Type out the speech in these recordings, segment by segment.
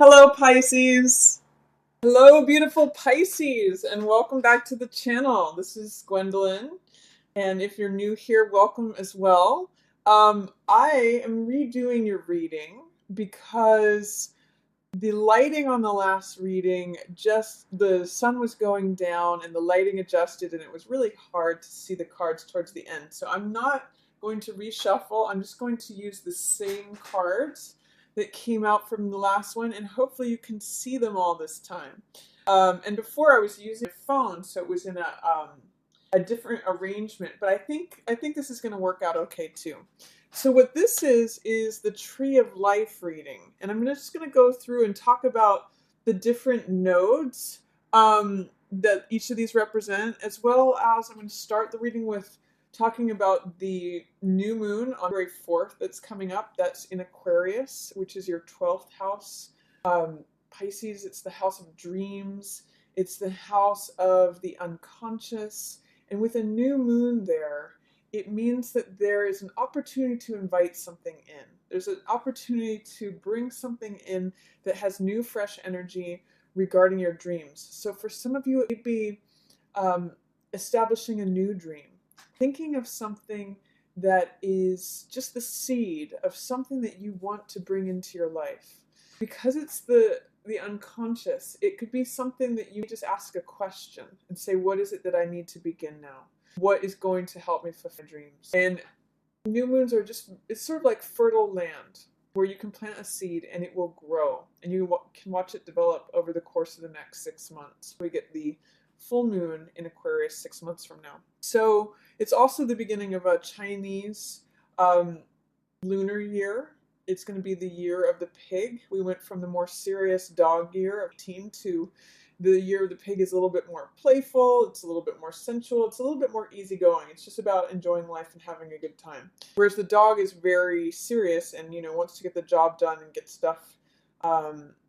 Hello, Pisces. Hello, beautiful Pisces, and welcome back to the channel. This is Gwendolyn, and if you're new here, welcome as well. I am redoing your reading because the lighting on the last reading, just the sun was going down and the lighting adjusted, and it was really hard to see the cards towards the end. So I'm not going to reshuffle. I'm just going to use the same cards that came out from the last one, and hopefully you can see them all this time. And before I was using a phone, so it was in a different arrangement, but I think this is going to work out okay too. So what this is the Tree of Life reading, and I'm just going to go through and talk about the different nodes that each of these represent, as well as I'm going to start the reading with talking about the new moon on February 4th that's coming up. That's in Aquarius, which is your 12th house. Pisces, it's the house of dreams. It's the house of the unconscious. And with a new moon there, it means that there is an opportunity to invite something in. There's an opportunity to bring something in that has new, fresh energy regarding your dreams. So for some of you, it would be establishing a new dream. Thinking of something that is just the seed of something that you want to bring into your life. Because it's the unconscious, it could be something that you just ask a question and say, what is it that I need to begin now? What is going to help me fulfill dreams? And new moons are just, it's sort of like fertile land where you can plant a seed and it will grow. And you can watch it develop over the course of the next 6 months. We get the full moon in Aquarius 6 months from now. So it's also the beginning of a Chinese lunar year. It's going to be the year of the pig. We went from the more serious dog year of teen to the year of the pig is a little bit more playful. It's a little bit more sensual. It's a little bit more easygoing. It's just about enjoying life and having a good time. Whereas the dog is very serious and, wants to get the job done and get stuff.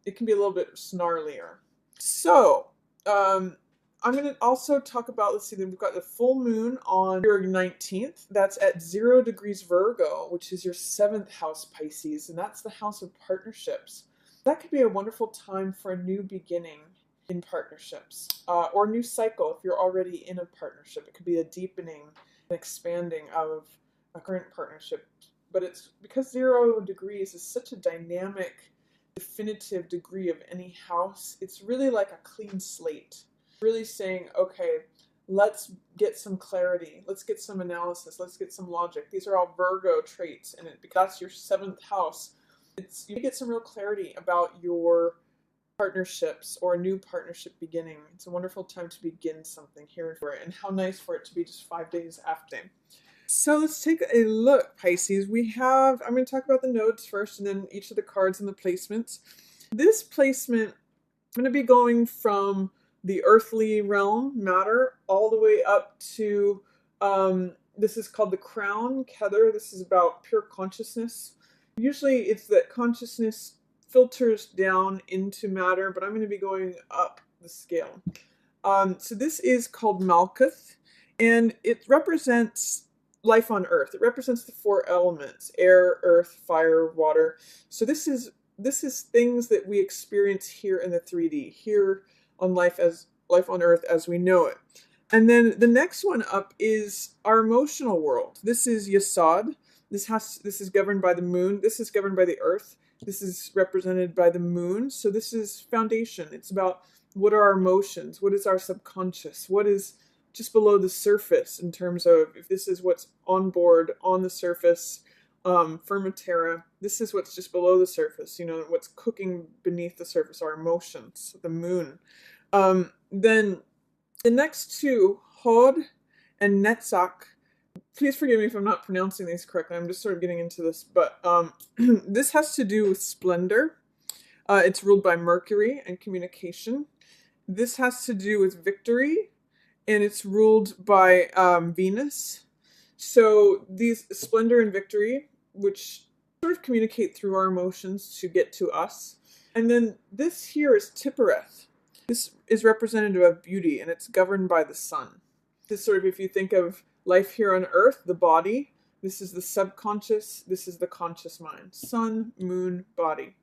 It can be a little bit snarlier. So, I'm going to also talk about, let's see, we've got the full moon on February 19th. That's at 0 degrees Virgo, which is your 7th house, Pisces, and that's the house of partnerships. That could be a wonderful time for a new beginning in partnerships, or a new cycle if you're already in a partnership. It could be a deepening and expanding of a current partnership. But it's because 0 degrees is such a dynamic, definitive degree of any house, it's really like a clean slate. Really saying, okay, let's get some clarity, let's get some analysis, let's get some logic. These are all Virgo traits, and that's your 7th house. You get some real clarity about your partnerships or a new partnership beginning. It's a wonderful time to begin something here for it, and how nice for it to be just 5 days after. So let's take a look, Pisces. I'm going to talk about the nodes first, and then each of the cards and the placements. This placement, I'm going to be going from the earthly realm, matter, all the way up to, this is called the crown, Kether. This is about pure consciousness. Usually it's that consciousness filters down into matter, but I'm going to be going up the scale. So this is called Malkuth, and it represents life on earth. It represents the 4 elements: air, earth, fire, water. So this is things that we experience here in the 3D, here on life on earth as we know it. And then the next one up is our emotional world. This is Yesod. This is governed by the moon. This is governed by the earth. This is represented by the moon. So this is foundation. It's about what are our emotions? What is our subconscious? What is just below the surface in terms of if this is what's on board, on the surface, firma terra. This is what's just below the surface, what's cooking beneath the surface, our emotions, the moon. Then the next two, Hod and Netzach, please forgive me if I'm not pronouncing these correctly. I'm just sort of getting into this, but this has to do with splendor. It's ruled by Mercury and communication. This has to do with victory, and it's ruled by Venus. So these splendor and victory, which sort of communicate through our emotions to get to us. And then this here is Tippereth. This is representative of beauty, and it's governed by the sun. This sort of, if you think of life here on earth, the body, this is the subconscious, this is the conscious mind. Sun, moon, body.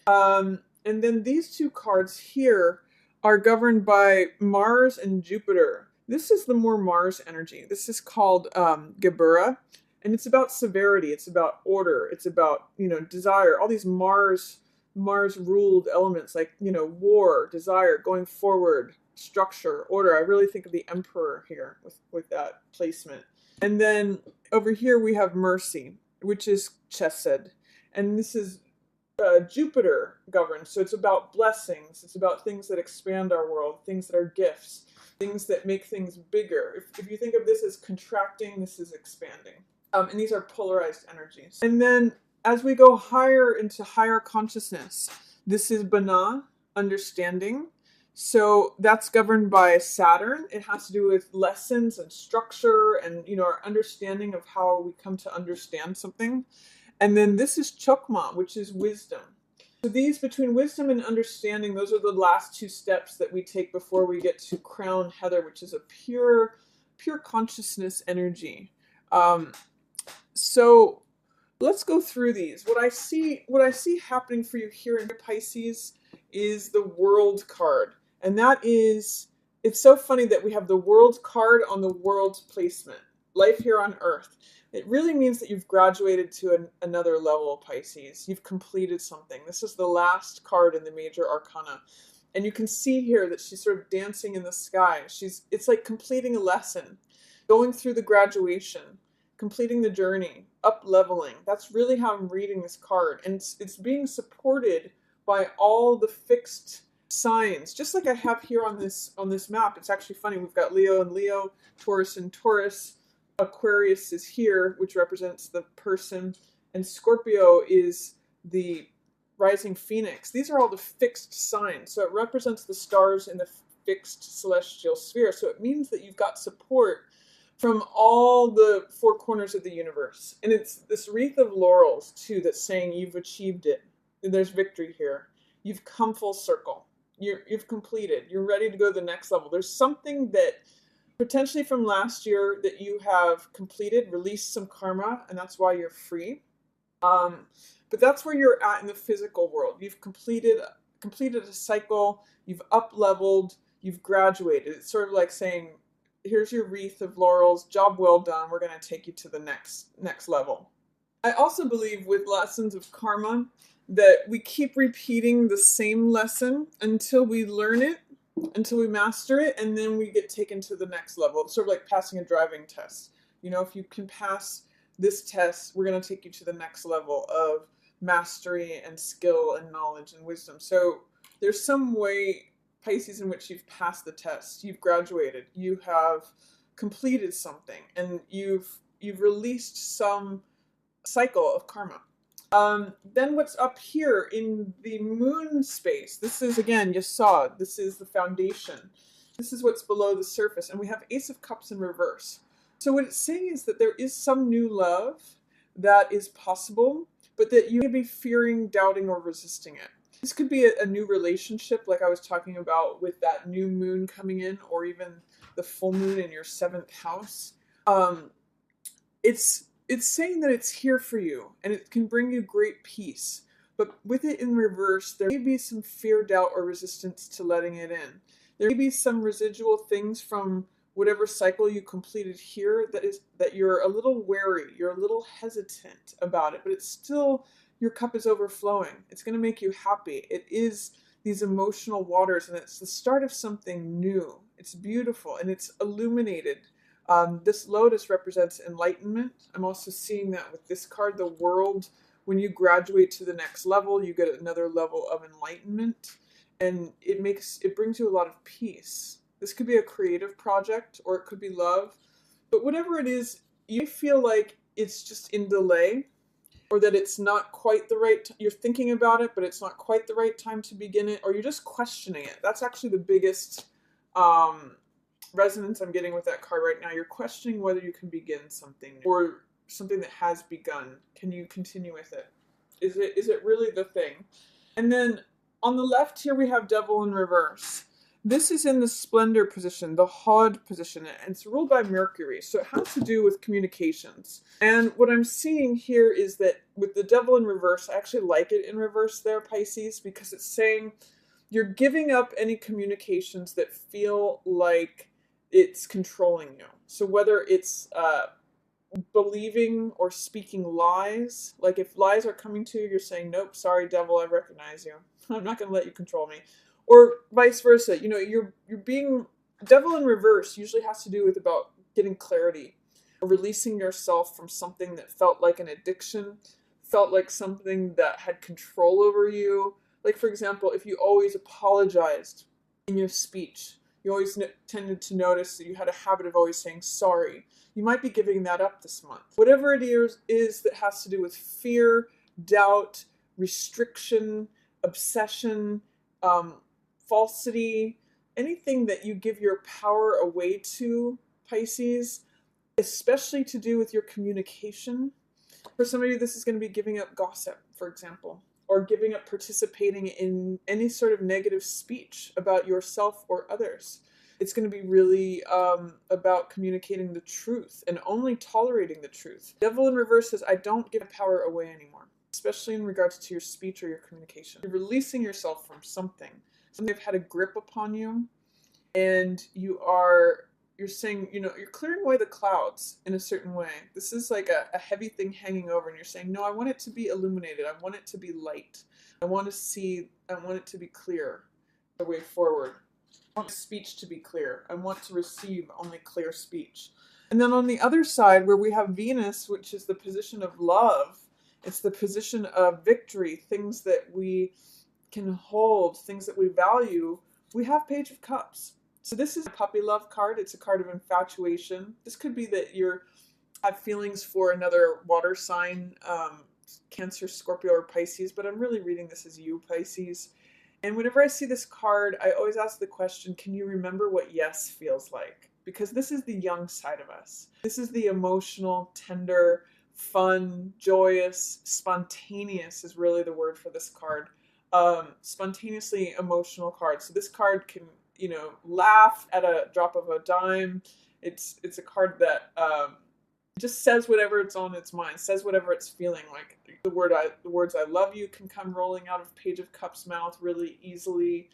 And And then these two cards here are governed by Mars and Jupiter. This is the more Mars energy. This is called Gebura, and it's about severity. It's about order. It's about, desire. All these Mars ruled elements like, war, desire, going forward, structure, order. I really think of the Emperor here with that placement. And then over here we have Mercy, which is Chesed, and this is Jupiter governs. So it's about blessings. It's about things that expand our world, things that are gifts, things that make things bigger. If you think of this as contracting, this is expanding. And these are polarized energies. And then as we go higher into higher consciousness, this is Bana, understanding. So that's governed by Saturn. It has to do with lessons and structure and, our understanding of how we come to understand something. And then this is Chokma, which is wisdom. So these, between wisdom and understanding, those are the last two steps that we take before we get to Crown Heather, which is a pure consciousness energy. So let's go through these. What I see happening for you here in Pisces is the World card. And that is, it's so funny that we have the World card on the World placement. Life here on Earth. It really means that you've graduated to another level, Pisces. You've completed something. This is the last card in the major arcana. And you can see here that she's sort of dancing in the sky. It's like completing a lesson, going through the graduation, completing the journey, up-leveling. That's really how I'm reading this card. And it's being supported by all the fixed signs, just like I have here on this map. It's actually funny. We've got Leo and Leo, Taurus and Taurus. Aquarius is here, which represents the person, and Scorpio is the rising phoenix. These are all the fixed signs. So it represents the stars in the fixed celestial sphere. So it means that you've got support from all the four corners of the universe. And it's this wreath of laurels, too, that's saying you've achieved it. There's victory here. You've come full circle. You've completed. You're ready to go to the next level. There's something that potentially from last year that you have completed, released some karma, and that's why you're free. But that's where you're at in the physical world. You've completed a cycle, you've up-leveled, you've graduated. It's sort of like saying, here's your wreath of laurels, job well done, we're going to take you to the next level. I also believe with lessons of karma that we keep repeating the same lesson until we learn it, until we master it, and then we get taken to the next level. It's sort of like passing a driving test. If you can pass this test, we're going to take you to the next level of mastery and skill and knowledge and wisdom. So there's some way, Pisces, in which you've passed the test, you've graduated, you have completed something, and you've released some cycle of karma. Then what's up here in the moon space? This is, again, Yesod. This is the foundation. This is what's below the surface. And we have Ace of Cups in reverse. So what it's saying is that there is some new love that is possible, but that you may be fearing, doubting, or resisting it. This could be a new relationship, like I was talking about with that new moon coming in, or even the full moon in your 7th house. It's saying that it's here for you, and it can bring you great peace. But with it in reverse, there may be some fear, doubt, or resistance to letting it in. There may be some residual things from whatever cycle you completed here that you're a little wary, you're a little hesitant about it, but it's still, your cup is overflowing. It's going to make you happy. It is these emotional waters, and it's the start of something new. It's beautiful, and it's illuminated. This lotus represents enlightenment. I'm also seeing that with this card, the world. When you graduate to the next level, you get another level of enlightenment, and it brings you a lot of peace. This could be a creative project, or it could be love, but whatever it is, you feel like it's just in delay, or that it's not quite the right, you're thinking about it, but it's not quite the right time to begin it, or you're just questioning it. That's actually the biggest resonance I'm getting with that card right now. You're questioning whether you can begin something, or something that has begun. Can you continue with it? Is it really the thing? And then on the left here we have Devil in reverse. This is in the splendor position, the Hod position, and it's ruled by Mercury. So it has to do with communications. And what I'm seeing here is that with the devil in reverse, I actually like it in reverse there, Pisces, because it's saying you're giving up any communications that feel like it's controlling you. So whether it's believing or speaking lies, like if lies are coming to you, you're saying, nope, sorry, devil, I recognize you. I'm not going to let you control me. Or vice versa. You're being devil in reverse usually has to do with about getting clarity or releasing yourself from something that felt like an addiction, felt like something that had control over you. Like, for example, if you always apologized in your speech, you always tended to notice that you had a habit of always saying sorry. You might be giving that up this month. Whatever it is that has to do with fear, doubt, restriction, obsession, falsity, anything that you give your power away to, Pisces, especially to do with your communication. For some of you, this is going to be giving up gossip, for example, or giving up participating in any sort of negative speech about yourself or others. It's going to be really about communicating the truth and only tolerating the truth. Devil in reverse says, I don't give power away anymore, especially in regards to your speech or your communication. You're releasing yourself from something they've had a grip upon you, and you're saying, you're clearing away the clouds in a certain way. This is like a heavy thing hanging over, and you're saying, no, I want it to be illuminated. I want it to be light. I want it to be clear the way forward. I want speech to be clear. I want to receive only clear speech. And then on the other side, where we have Venus, which is the position of love, it's the position of victory, things that we can hold, things that we value, we have Page of Cups. So this is a puppy love card. It's a card of infatuation. This could be that you have feelings for another water sign, Cancer, Scorpio, or Pisces, but I'm really reading this as you, Pisces. And whenever I see this card, I always ask the question, can you remember what yes feels like? Because this is the young side of us. This is the emotional, tender, fun, joyous, spontaneous is really the word for this card. Spontaneously emotional card. So this card can, laugh at a drop of a dime. It's a card that just says whatever it's on its mind, says whatever it's feeling. Like the words I love you can come rolling out of Page of Cups mouth really easily.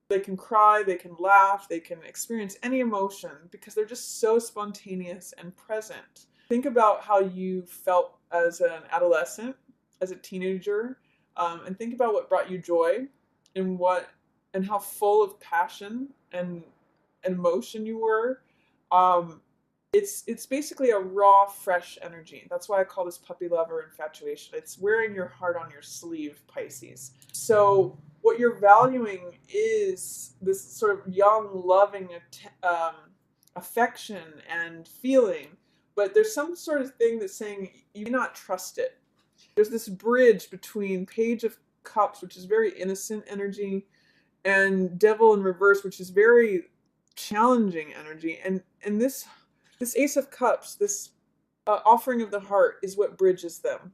They can cry, they can laugh, they can experience any emotion because they're just so spontaneous and present. Think about how you felt as an adolescent, as a teenager, and think about what brought you joy and how full of passion and emotion you were. It's basically a raw, fresh energy. That's why I call this puppy love or infatuation. It's wearing your heart on your sleeve, Pisces. So what you're valuing is this sort of young, loving affection and feeling, but there's some sort of thing that's saying you cannot trust it. There's this bridge between Page of Cups, which is very innocent energy, and Devil in reverse, which is very challenging energy. And this Ace of Cups, this offering of the heart, is what bridges them.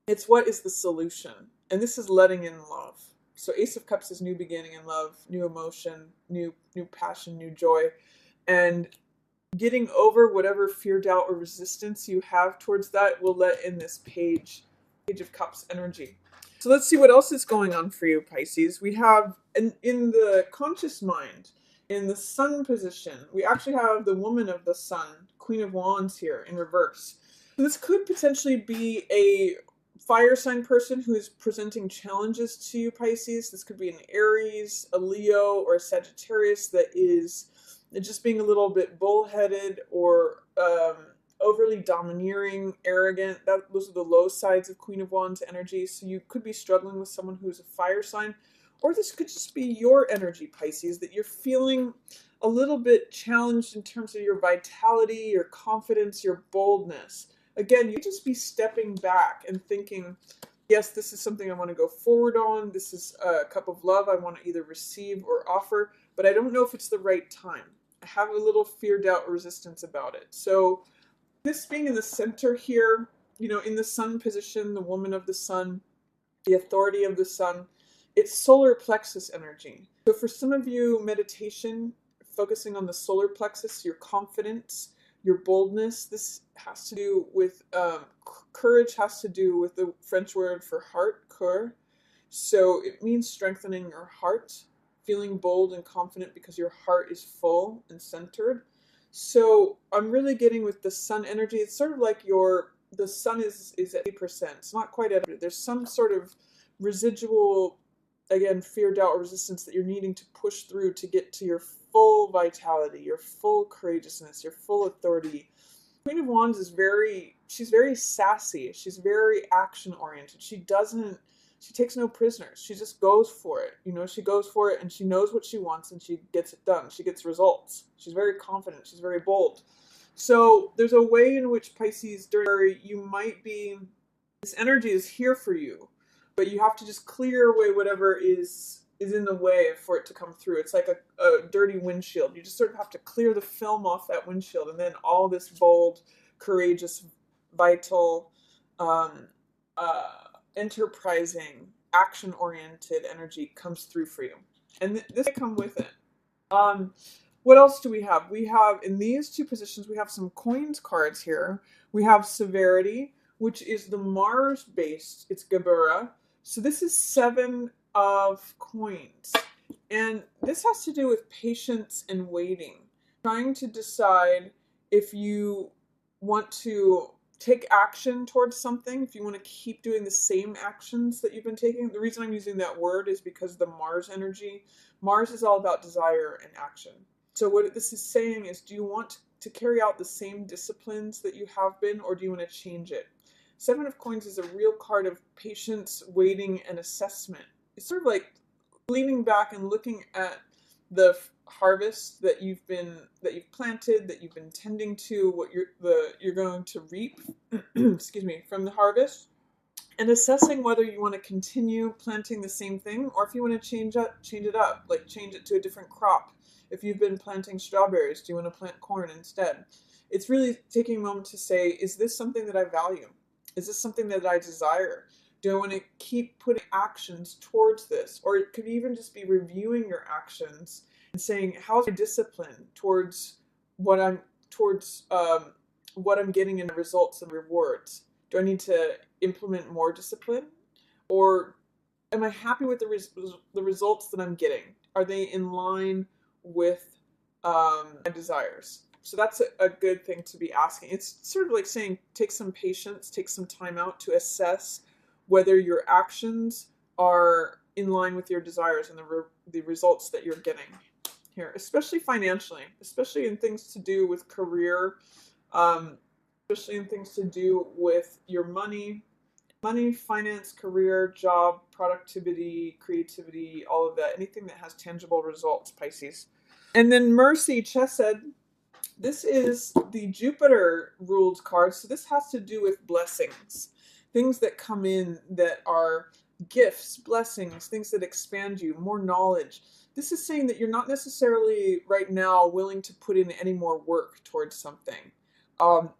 It's what is the solution. And this is letting in love. So Ace of Cups is new beginning in love, new emotion, new passion, new joy. And getting over whatever fear, doubt, or resistance you have towards that will let in this Page of Cups energy. So let's see what else is going on for you, Pisces. We have, in the conscious mind, in the sun position, we actually have the woman of the sun, Queen of Wands here in reverse. So this could potentially be a fire sign person who is presenting challenges to you, Pisces. This could be an Aries, a Leo, or a Sagittarius that is just being a little bit bullheaded or overly domineering, arrogant. Those are the low sides of Queen of Wands energy. So you could be struggling with someone who's a fire sign. Or this could just be your energy, Pisces, that you're feeling a little bit challenged in terms of your vitality, your confidence, your boldness. Again, you just be stepping back and thinking, yes, this is something I want to go forward on. This is a cup of love I want to either receive or offer, but I don't know if it's the right time. I have a little fear, doubt, or resistance about it. So this being in the center here, in the sun position, the woman of the sun, the authority of the sun, it's solar plexus energy. So for some of you, meditation, focusing on the solar plexus, your confidence, your boldness, this has to do with courage, has to do with the French word for heart, cœur. So it means strengthening your heart, feeling bold and confident because your heart is full and centered. So I'm really getting with the sun energy. It's sort of like the sun is at 8%. It's not quite at it. There's some sort of residual, again, fear, doubt, or resistance that you're needing to push through to get to your full vitality, your full courageousness, your full authority. Queen of Wands is she's very sassy. She's very action oriented. She takes no prisoners. She just goes for it. She goes for it and she knows what she wants and she gets it done. She gets results. She's very confident. She's very bold. So there's a way in which Pisces, this energy is here for you, but you have to just clear away whatever is in the way for it to come through. It's like a dirty windshield. You just sort of have to clear the film off that windshield, and then all this bold, courageous, vital, enterprising, action-oriented energy comes through for you. And this come with it. What else do we have? We have, in these two positions, we have some coins cards here. We have Severity, which is the Mars-based. It's Gebura. So this is 7 of coins. And this has to do with patience and waiting. Trying to decide if you want to take action towards something, if you want to keep doing the same actions that you've been taking. The reason I'm using that word is because the Mars energy. Mars is all about desire and action. So what this is saying is, do you want to carry out the same disciplines that you have been, or do you want to change it? 7 of coins is a real card of patience, waiting, and assessment. It's sort of like leaning back and looking at the harvest that you've planted, that you've been tending to, what you're going to reap, excuse me, from the harvest, and assessing whether you want to continue planting the same thing or if you want to change it up, like change it to a different crop. If you've been planting strawberries, do you want to plant corn instead? It's really taking a moment to say, is this something that I value? Is this something that I desire? Do I want to keep putting actions towards this? Or it could even just be reviewing your actions and saying, how's my discipline towards what I'm getting in results and rewards? Do I need to implement more discipline? Or am I happy with the results that I'm getting? Are they in line with my desires? So that's a good thing to be asking. It's sort of like saying, take some patience, take some time out to assess whether your actions are in line with your desires and the results that you're getting here, especially financially, especially in things to do with career, especially in things to do with your money, finance, career, job, productivity, creativity, all of that, anything that has tangible results, Pisces. And then Mercy, Chesed, this is the Jupiter ruled card. So this has to do with blessings, things that come in that are gifts, blessings, things that expand you, more knowledge. This is saying that you're not necessarily right now willing to put in any more work towards something.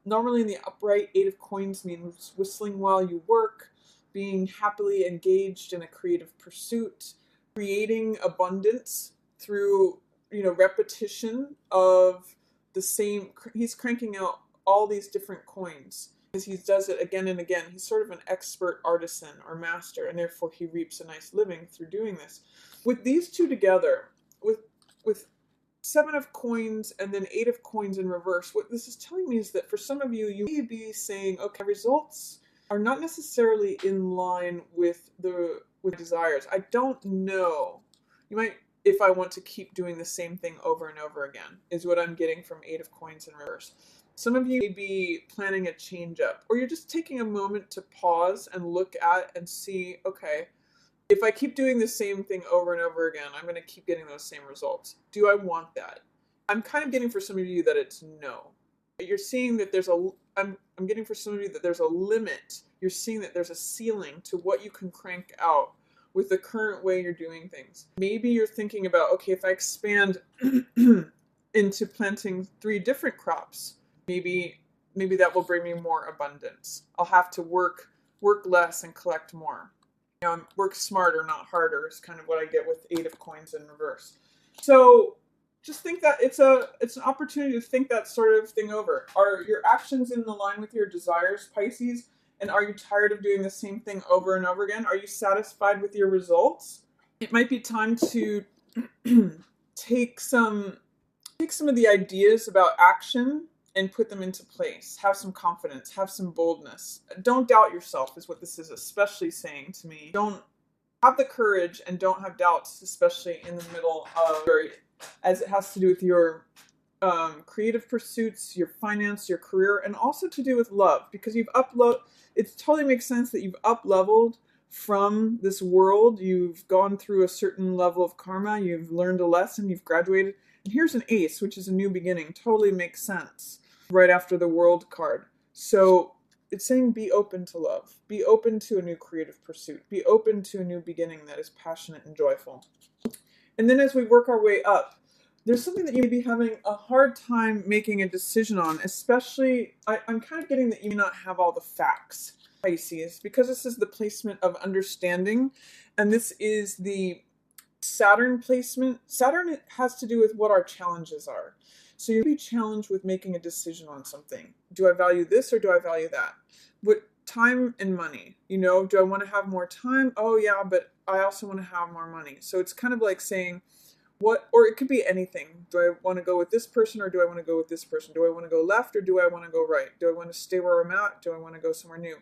Normally in the upright, 8 of coins means whistling while you work, being happily engaged in a creative pursuit, creating abundance through, repetition of the same. He's cranking out all these different coins because he does it again and again. He's sort of an expert artisan or master, and therefore he reaps a nice living through doing this. With these two together, with 7 of coins and then 8 of coins in reverse, what this is telling me is that for some of you, you may be saying, okay, results are not necessarily in line with desires. I don't know. You might, if I want to keep doing the same thing over and over again, is what I'm getting from 8 of coins in reverse. Some of you may be planning a change up, or you're just taking a moment to pause and look at and see, okay, if I keep doing the same thing over and over again, I'm going to keep getting those same results. Do I want that? I'm kind of getting for some of you that it's no. But you're seeing that I'm getting for some of you that there's a limit. You're seeing that there's a ceiling to what you can crank out with the current way you're doing things. Maybe you're thinking about, okay, if I expand into planting 3 different crops, maybe that will bring me more abundance. I'll have to work less and collect more. Work smarter, not harder is kind of what I get with Eight of Coins in reverse. So just think that it's an opportunity to think that sort of thing over. Are your actions in line with your desires, Pisces? And are you tired of doing the same thing over and over again? Are you satisfied with your results? It might be time to take some of the ideas about action and put them into place. Have some confidence, have some boldness. Don't doubt yourself is what this is especially saying to me. Don't have the courage and don't have doubts, especially in the middle of, as it has to do with your creative pursuits, your finance, your career, and also to do with love, because it totally makes sense that you've up-leveled from this world. You've gone through a certain level of karma, you've learned a lesson, you've graduated. And here's an ace, which is a new beginning. Totally makes sense right after the world card. So it's saying be open to love. Be open to a new creative pursuit. Be open to a new beginning that is passionate and joyful. And then as we work our way up, there's something that you may be having a hard time making a decision on, especially, I'm kind of getting that you may not have all the facts, Pisces, because this is the placement of understanding, and this is the Saturn placement. Saturn has to do with what our challenges are. So you'll be challenged with making a decision on something. Do I value this or do I value that? What time and money, do I want to have more time? Oh yeah, but I also want to have more money. So it's kind of like saying, or it could be anything. Do I want to go with this person or do I want to go with this person? Do I want to go left or do I want to go right? Do I want to stay where I'm at? Do I want to go somewhere new?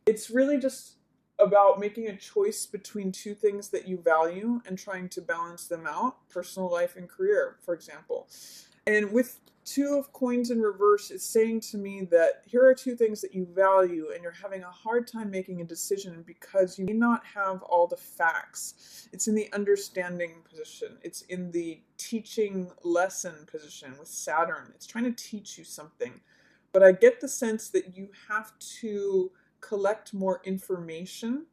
It's really just about making a choice between two things that you value and trying to balance them out, personal life and career, for example. And with Two of Coins in reverse, it's saying to me that here are two things that you value and you're having a hard time making a decision because you may not have all the facts. It's in the understanding position. It's in the teaching lesson position with Saturn. It's trying to teach you something. But I get the sense that you have to collect more information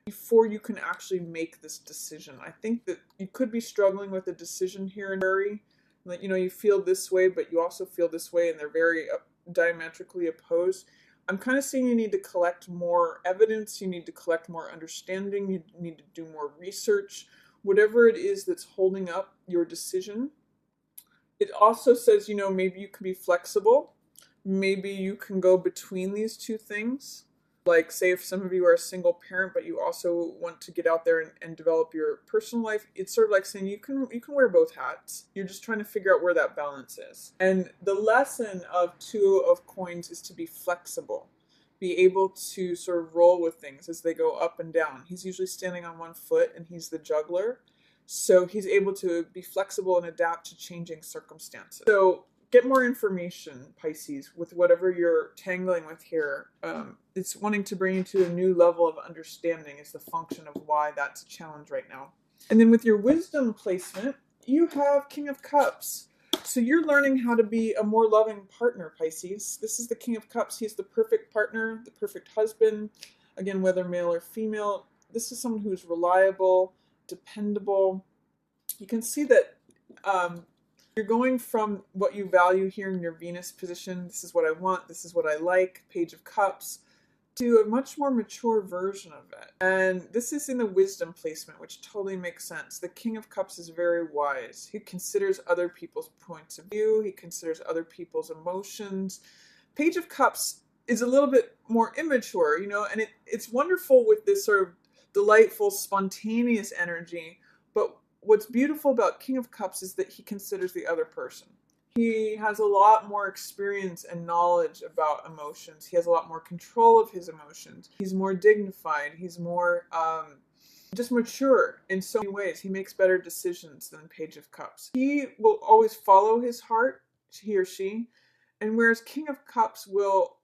before you can actually make this decision. I think that you could be struggling with a decision here and there. Like, you feel this way, but you also feel this way, and they're very diametrically opposed. I'm kind of seeing you need to collect more evidence, you need to collect more understanding, you need to do more research, whatever it is that's holding up your decision. It also says, maybe you can be flexible. Maybe you can go between these two things. Like, say if some of you are a single parent, but you also want to get out there and develop your personal life, it's sort of like saying you can wear both hats. You're just trying to figure out where that balance is. And the lesson of Two of Coins is to be flexible. Be able to sort of roll with things as they go up and down. He's usually standing on one foot and he's the juggler. So he's able to be flexible and adapt to changing circumstances. So get more information, Pisces, with whatever you're tangling with here. It's wanting to bring you to a new level of understanding is the function of why that's a challenge right now. And then with your wisdom placement, you have King of Cups. So you're learning how to be a more loving partner, Pisces. This is the King of Cups. He's the perfect partner, the perfect husband. Again, whether male or female, this is someone who's reliable, dependable. You can see that you're going from what you value here in your Venus position, this is what I want, this is what I like, Page of Cups, to a much more mature version of it. And this is in the wisdom placement, which totally makes sense. The King of Cups is very wise. He considers other people's points of view. He considers other people's emotions. Page of Cups is a little bit more immature, and it's wonderful with this sort of delightful, spontaneous energy. But what's beautiful about King of Cups is that he considers the other person. He has a lot more experience and knowledge about emotions. He has a lot more control of his emotions. He's more dignified. He's more just mature in so many ways. He makes better decisions than Page of Cups. He will always follow his heart, he or she, and whereas King of Cups will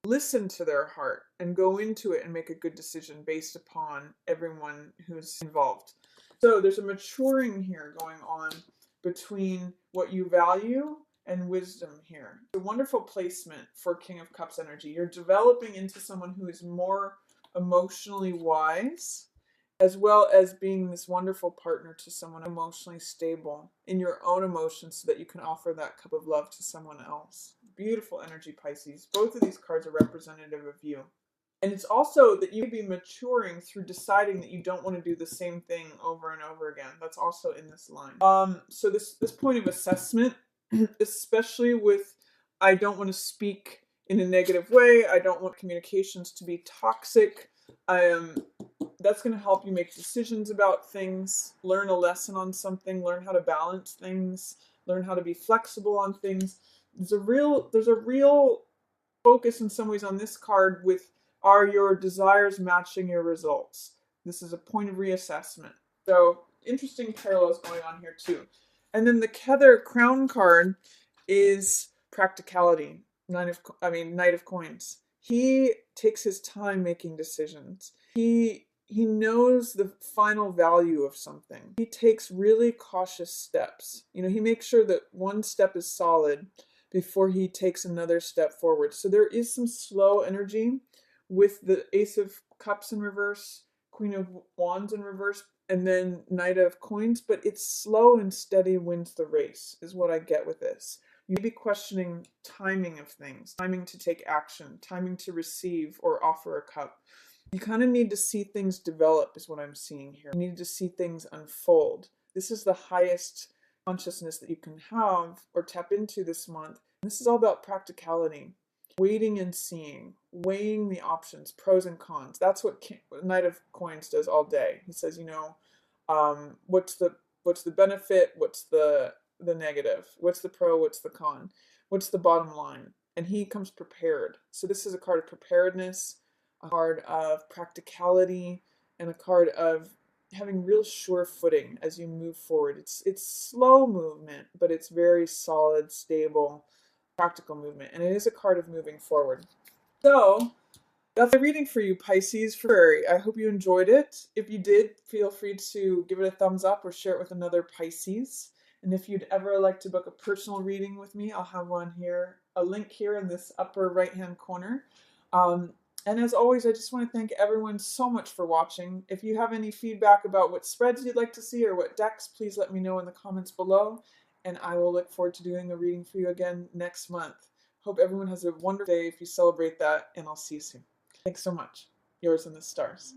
listen to their heart and go into it and make a good decision based upon everyone who's involved. So there's a maturing here going on between what you value and wisdom here. It's a wonderful placement for King of Cups energy. You're developing into someone who is more emotionally wise, as well as being this wonderful partner to someone emotionally stable in your own emotions so that you can offer that cup of love to someone else. Beautiful energy, Pisces. Both of these cards are representative of you. And it's also that you may be maturing through deciding that you don't want to do the same thing over and over again. That's also in this line. So this point of assessment, especially with I don't want to speak in a negative way. I don't want communications to be toxic. That's going to help you make decisions about things, learn a lesson on something, learn how to balance things, learn how to be flexible on things. There's a real focus in some ways on this card with, are your desires matching your results? This is a point of reassessment. So interesting parallels going on here too. And then the Kether Crown card is practicality. Knight of Coins. He takes his time making decisions. He knows the final value of something. He takes really cautious steps. He makes sure that one step is solid before he takes another step forward. So there is some slow energy with the Ace of Cups in reverse, Queen of Wands in reverse, and then Knight of Coins, but it's slow and steady wins the race, is what I get with this. You may be questioning timing of things, timing to take action, timing to receive or offer a cup. You kind of need to see things develop, is what I'm seeing here. You need to see things unfold. This is the highest consciousness that you can have or tap into this month. This is all about practicality, waiting and seeing, weighing the options, pros and cons. That's what Knight of Coins does all day. He says, what's the benefit? What's the negative? What's the pro? What's the con? What's the bottom line? And he comes prepared. So this is a card of preparedness, a card of practicality, and a card of having real sure footing as you move forward. It's slow movement, but it's very solid, stable, practical movement. And it is a card of moving forward. So that's my reading for you, Pisces, for February. I hope you enjoyed it. If you did, feel free to give it a thumbs up or share it with another Pisces. And if you'd ever like to book a personal reading with me, I'll have one here, a link here in this upper right-hand corner. And as always, I just want to thank everyone so much for watching. If you have any feedback about what spreads you'd like to see or what decks, please let me know in the comments below. And I will look forward to doing a reading for you again next month. Hope everyone has a wonderful day if you celebrate that, and I'll see you soon. Thanks so much. Yours in the stars.